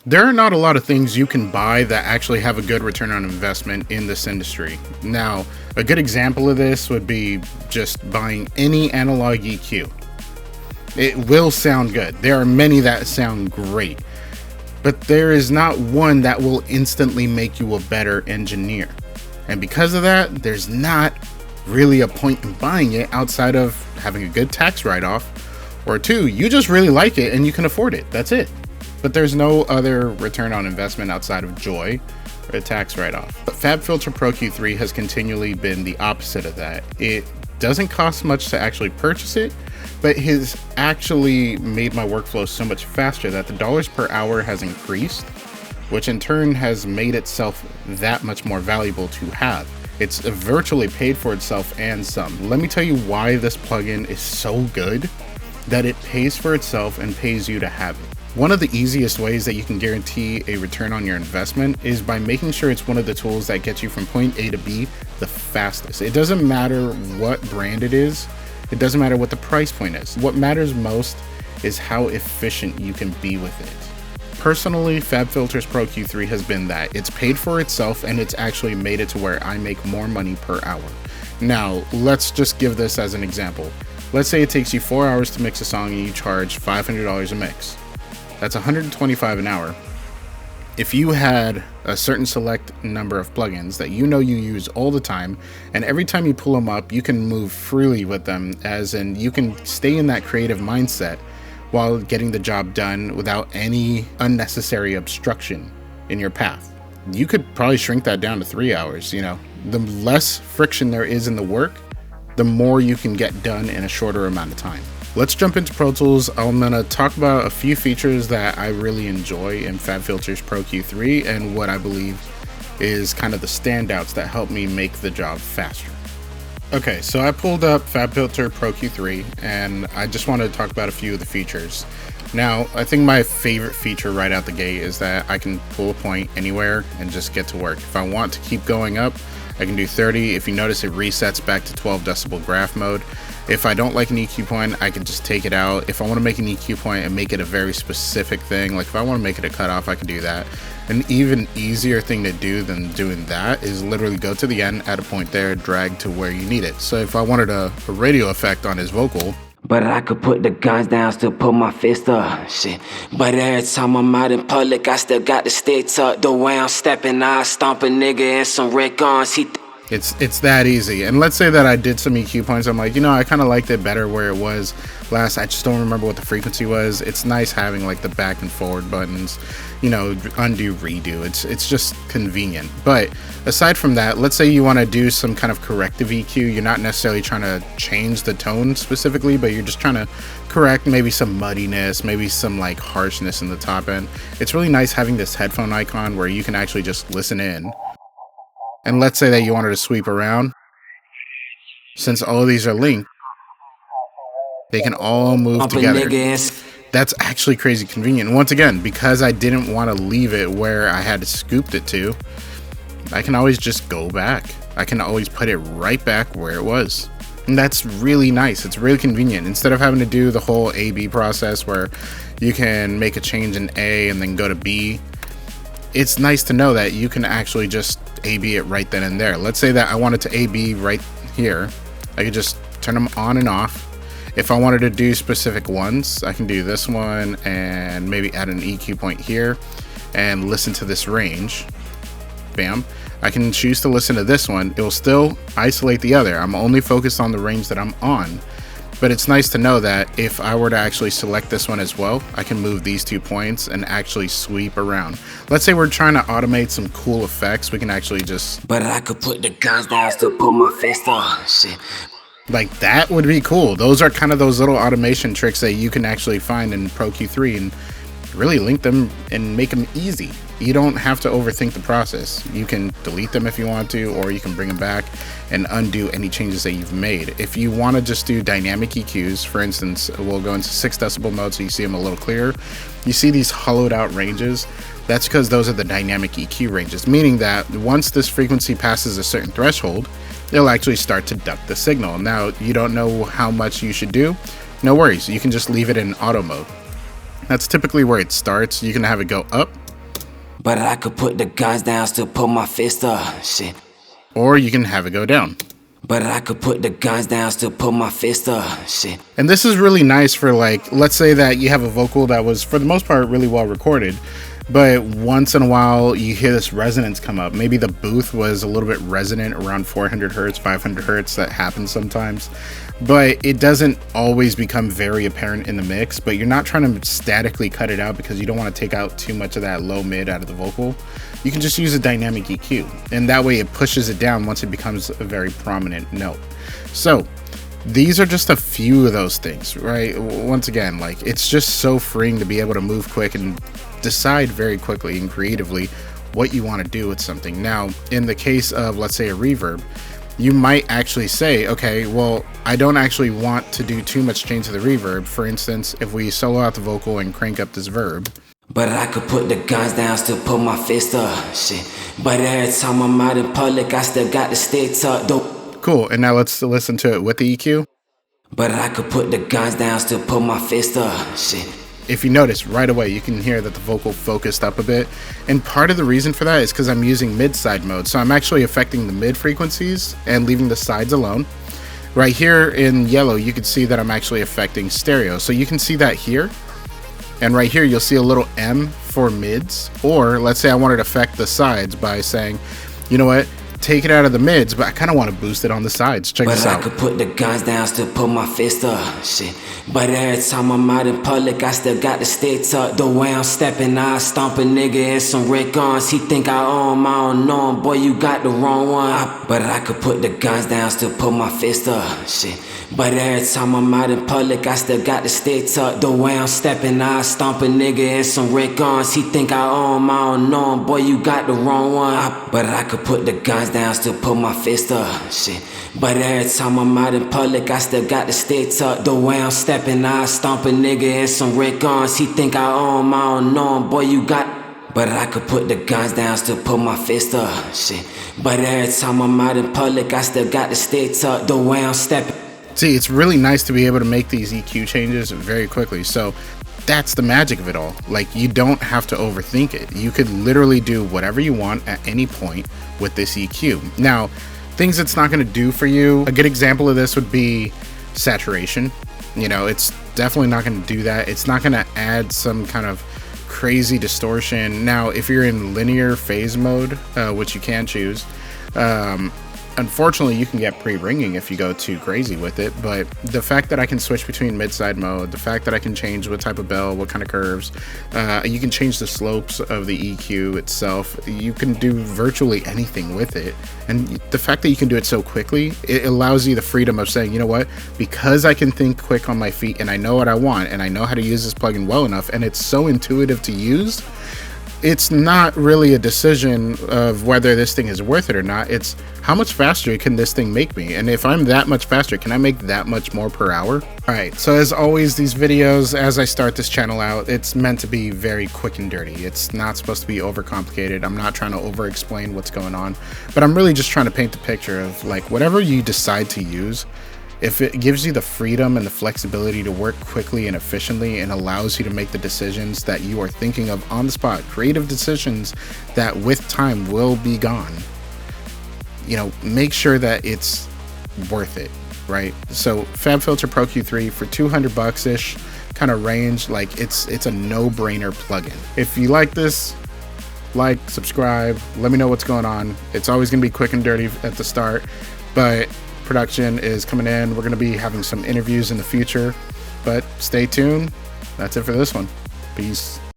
There are not a lot of things you can buy that actually have a good return on investment in this industry. Now, a good example of this would be just buying any analog EQ. It will sound good. There are many that sound great, but there is not one that will instantly make you a better engineer. And because of that, there's not really a point in buying it outside of having a good tax write-off, or two, you just really like it and you can afford it. That's it. But there's no other return on investment outside of joy or a tax write-off. But FabFilter Pro-Q3 has continually been the opposite of that. It doesn't cost much to actually purchase it, but has actually made my workflow so much faster that the dollars per hour has increased, which in turn has made itself that much more valuable to have. It's virtually paid for itself and some. Let me tell you why this plugin is so good that it pays for itself and pays you to have it. One of the easiest ways that you can guarantee a return on your investment is by making sure it's one of the tools that gets you from point A to B the fastest. It doesn't matter what brand it is. It doesn't matter what the price point is. What matters most is how efficient you can be with it. Personally, FabFilter Pro-Q3 has been that. It's paid for itself and it's actually made it to where I make more money per hour. Now, let's just give this as an example. Let's say it takes you 4 hours to mix a song and you charge $500 a mix. That's $125 an hour. If you had a certain select number of plugins that you know you use all the time, and every time you pull them up, you can move freely with them, as in you can stay in that creative mindset while getting the job done without any unnecessary obstruction in your path. You could probably shrink that down to 3 hours. The less friction there is in the work, the more you can get done in a shorter amount of time. Let's jump into Pro Tools. I'm gonna talk about a few features that I really enjoy in FabFilter's Pro-Q3 and what I believe is kind of the standouts that help me make the job faster. Okay, so I pulled up FabFilter Pro-Q3 and I just want to talk about a few of the features. Now, I think my favorite feature right out the gate is that I can pull a point anywhere and just get to work. If I want to keep going up, I can do 30. If you notice, it resets back to 12 decibel graph mode. If I don't like an EQ point, I can just take it out. If I want to make an EQ point and make it a very specific thing, like if I want to make it a cutoff, I can do that. An even easier thing to do than doing that is literally go to the end, add a point there, drag to where you need it. So if I wanted a radio effect on his vocal, but I could put the guns down, still put my fist up, shit. But every time I'm out in public, I still got to stay tucked. The way I'm stepping, I stomp a nigga in some red guns. It's that easy. And let's say that I did some EQ points. I'm like, I kind of liked it better where it was last. I just don't remember what the frequency was. It's nice having like the back and forward buttons, undo, redo. It's just convenient. But aside from that, let's say you want to do some kind of corrective EQ. You're not necessarily trying to change the tone specifically, but you're just trying to correct maybe some muddiness, maybe some like harshness in the top end. It's really nice having this headphone icon where you can actually just listen in. And let's say that you wanted to sweep around. Since all of these are linked, they can all move together. That's actually crazy convenient. And once again, because I didn't want to leave it where I had scooped it to, I can always just go back. I can always put it right back where it was. And that's really nice. It's really convenient. Instead of having to do the whole A-B process where you can make a change in A and then go to B, it's nice to know that you can actually just A-B it right then and there. Let's say that I wanted to A-B right here. I could just turn them on and off. If I wanted to do specific ones, I can do this one and maybe add an EQ point here and listen to this range. Bam. I can choose to listen to this one. It will still isolate the other. I'm only focused on the range that I'm on. But it's nice to know that if I were to actually select this one as well, I can move these 2 points and actually sweep around. Let's say we're trying to automate some cool effects. We can actually just... But I could put the guns down, still put my fist on, shit. Like, that would be cool. Those are kind of those little automation tricks that you can actually find in Pro-Q3 and really link them and make them easy. You don't have to overthink the process. You can delete them if you want to, or you can bring them back and undo any changes that you've made. If you want to just do dynamic EQs, for instance, we'll go into 6 decibel mode so you see them a little clearer. You see these hollowed out ranges? That's because those are the dynamic EQ ranges, meaning that once this frequency passes a certain threshold, it'll actually start to duck the signal. Now, you don't know how much you should do? No worries, you can just leave it in auto mode. That's typically where it starts. You can have it go up But I could put the guns down, still put my fist up, shit. Or you can have it go down. But I could put the guns down, still put my fist up, shit. And this is really nice for, like, let's say that you have a vocal that was, for the most part, really well recorded, but once in a while you hear this resonance come up. Maybe the booth was a little bit resonant around 400 hertz, 500 hertz. That happens sometimes, but it doesn't always become very apparent in the mix. But you're not trying to statically cut it out because you don't want to take out too much of that low mid out of the vocal. You can just use a dynamic EQ, and that way it pushes it down once it becomes a very prominent note. So these are just a few of those things, right? Once again, like, it's just so freeing to be able to move quick and decide very quickly and creatively what you want to do with something. Now, in the case of, let's say, a reverb, you might actually say, okay, well, I don't actually want to do too much change to the reverb. For instance, if we solo out the vocal and crank up this verb. But I could put the guns down, still put my fist up, shit. But every time I'm out in public, I still got to stay tucked up. Cool, and now let's listen to it with the EQ. But I could put the guns down, still put my fist up, shit. If you notice right away, you can hear that the vocal focused up a bit. And part of the reason for that is because I'm using mid-side mode. So I'm actually affecting the mid frequencies and leaving the sides alone. Right here in yellow, you can see that I'm actually affecting stereo. So you can see that here. And right here, you'll see a little M for mids. Or let's say I wanted to affect the sides by saying, you know what? Take it out of the mids, but I kind of want to boost it on the sides. Check this out. But I could put the guns down, still put my fist up, shit. But every time I'm out in public, I still got to stay tucked. The way I'm stepping, I stomp a nigga in some red guns. He think I own him, I don't know him. Boy, you got the wrong one. But I could put the guns down, still put my fist up, shit. But every time I'm out in public, I still got to stay tucked. The way I'm stepping, I stomp a nigga in some red guns. He think I own him, I don't know him. Boy, you got the wrong one. But I could put the guns down, still put my fist up, shit. But every time I'm out in public, I still got to stay tucked. The way I'm stepping, I stomp a nigga in some red guns. He think I own him, I don't know him. Boy, you got. But I could put the guns down, still put my fist up, shit. But every time I'm out in public, I still got to stay tucked. The way I'm stepping. See, it's really nice to be able to make these EQ changes very quickly. So that's the magic of it all. Like, you don't have to overthink it. You could literally do whatever you want at any point with this EQ. Now, things it's not going to do for you, a good example of this would be saturation. You know, it's definitely not going to do that. It's not going to add some kind of crazy distortion. Now, if you're in linear phase mode, which you can choose, unfortunately, you can get pre-ringing if you go too crazy with it, but the fact that I can switch between mid-side mode, the fact that I can change what type of bell, what kind of curves, you can change the slopes of the EQ itself, you can do virtually anything with it, and the fact that you can do it so quickly, it allows you the freedom of saying, you know what, because I can think quick on my feet, and I know what I want, and I know how to use this plugin well enough, and it's so intuitive to use, it's not really a decision of whether this thing is worth it or not. It's how much faster can this thing make me? And if I'm that much faster, can I make that much more per hour? All right, so as always, these videos, as I start this channel out, it's meant to be very quick and dirty. It's not supposed to be overcomplicated. I'm not trying to over-explain what's going on, but I'm really just trying to paint the picture of, like, whatever you decide to use, if it gives you the freedom and the flexibility to work quickly and efficiently and allows you to make the decisions that you are thinking of on the spot, creative decisions that with time will be gone, you know, make sure that it's worth it, right? So FabFilter Pro-Q 3 for 200 bucks-ish kind of range, like it's a no-brainer plugin. If you like this, like, subscribe, let me know what's going on. It's always gonna be quick and dirty at the start, but production is coming in. We're going to be having some interviews in the future, but stay tuned. That's it for this one. Peace.